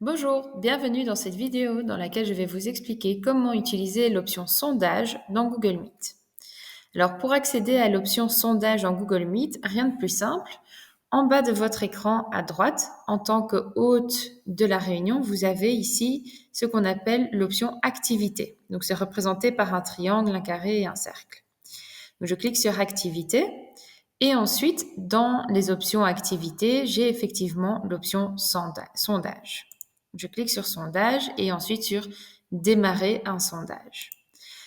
Bonjour, bienvenue dans cette vidéo dans laquelle je vais vous expliquer comment utiliser l'option sondage dans Google Meet. Alors pour accéder à l'option sondage en Google Meet, rien de plus simple. En bas de votre écran à droite, en tant que hôte de la réunion, vous avez ici ce qu'on appelle l'option activité. Donc c'est représenté par un triangle, un carré et un cercle. Donc je clique sur activité et ensuite dans les options activité, j'ai effectivement l'option sondage. Je clique sur sondage et ensuite sur démarrer un sondage.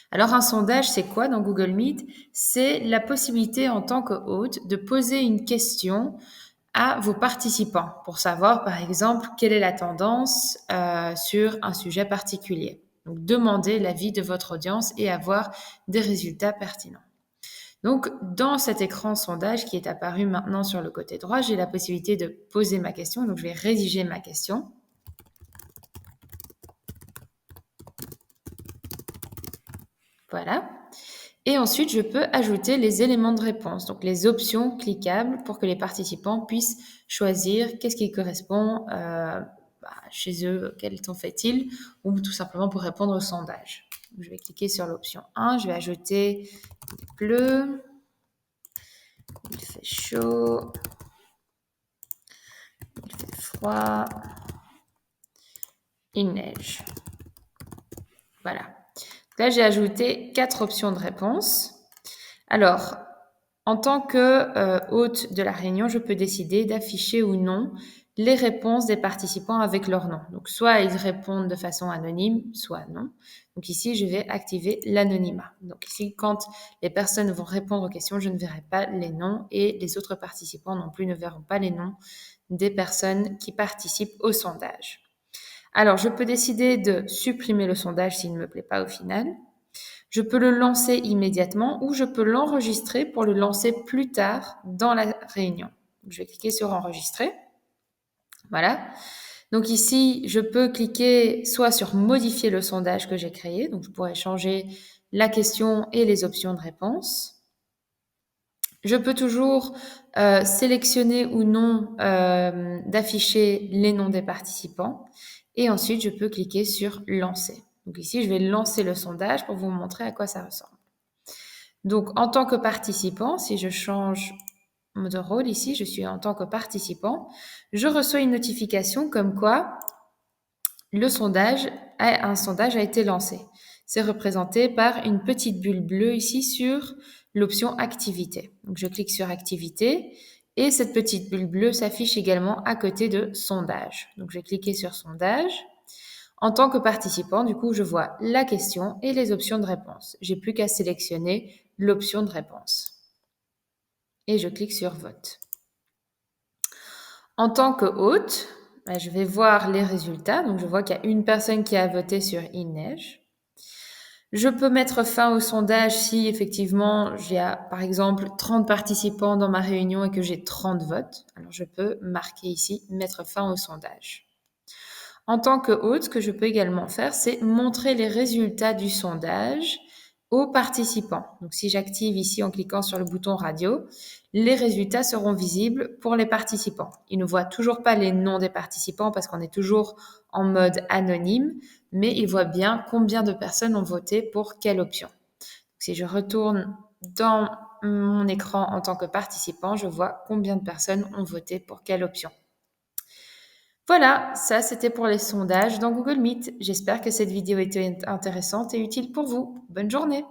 Alors un sondage, c'est quoi dans Google Meet? C'est la possibilité en tant que hôte de poser une question à vos participants pour savoir par exemple quelle est la tendance sur un sujet particulier. Donc demander l'avis de votre audience et avoir des résultats pertinents. Donc, dans cet écran sondage qui est apparu maintenant sur le côté droit, j'ai la possibilité de poser ma question. Donc, je vais rédiger ma question. Voilà. Et ensuite, je peux ajouter les éléments de réponse, donc les options cliquables pour que les participants puissent choisir qu'est-ce qui correspond chez eux, quel temps fait-il, ou tout simplement pour répondre au sondage. Donc, je vais cliquer sur l'option 1, je vais ajouter il pleut, il fait chaud, il fait froid, il neige. Voilà. Là, j'ai ajouté 4 options de réponse. Alors, en tant que hôte de la réunion, je peux décider d'afficher ou non les réponses des participants avec leur nom. Donc, soit ils répondent de façon anonyme, soit non. Donc ici, je vais activer l'anonymat. Donc ici, quand les personnes vont répondre aux questions, je ne verrai pas les noms et les autres participants non plus ne verront pas les noms des personnes qui participent au sondage. Alors, je peux décider de supprimer le sondage s'il ne me plaît pas au final. Je peux le lancer immédiatement ou je peux l'enregistrer pour le lancer plus tard dans la réunion. Je vais cliquer sur enregistrer. Voilà. Donc ici, je peux cliquer soit sur modifier le sondage que j'ai créé. Donc je pourrais changer la question et les options de réponse. Je peux toujours sélectionner ou non d'afficher les noms des participants. Et ensuite, je peux cliquer sur lancer. Donc ici, je vais lancer le sondage pour vous montrer à quoi ça ressemble. Donc, en tant que participant, si je change de rôle ici, je suis en tant que participant, je reçois une notification comme quoi un sondage a été lancé. C'est représenté par une petite bulle bleue ici sur l'option activité. Donc, je clique sur activité et cette petite bulle bleue s'affiche également à côté de sondage. Donc, je vais cliquer sur sondage. En tant que participant, du coup, je vois la question et les options de réponse. J'ai plus qu'à sélectionner l'option de réponse. Et je clique sur vote. En tant que hôte, je vais voir les résultats. Donc, je vois qu'il y a une personne qui a voté sur il neige. Je peux mettre fin au sondage si effectivement j'ai par exemple 30 participants dans ma réunion et que j'ai 30 votes. Alors, je peux marquer ici mettre fin au sondage. En tant que hôte, ce que je peux également faire, c'est montrer les résultats du sondage aux participants. Donc, si j'active ici en cliquant sur le bouton radio, les résultats seront visibles pour les participants. Ils ne voient toujours pas les noms des participants parce qu'on est toujours en mode anonyme, mais ils voient bien combien de personnes ont voté pour quelle option. Donc, si je retourne dans mon écran en tant que participant, je vois combien de personnes ont voté pour quelle option. Voilà, ça c'était pour les sondages dans Google Meet. J'espère que cette vidéo était intéressante et utile pour vous. Bonne journée!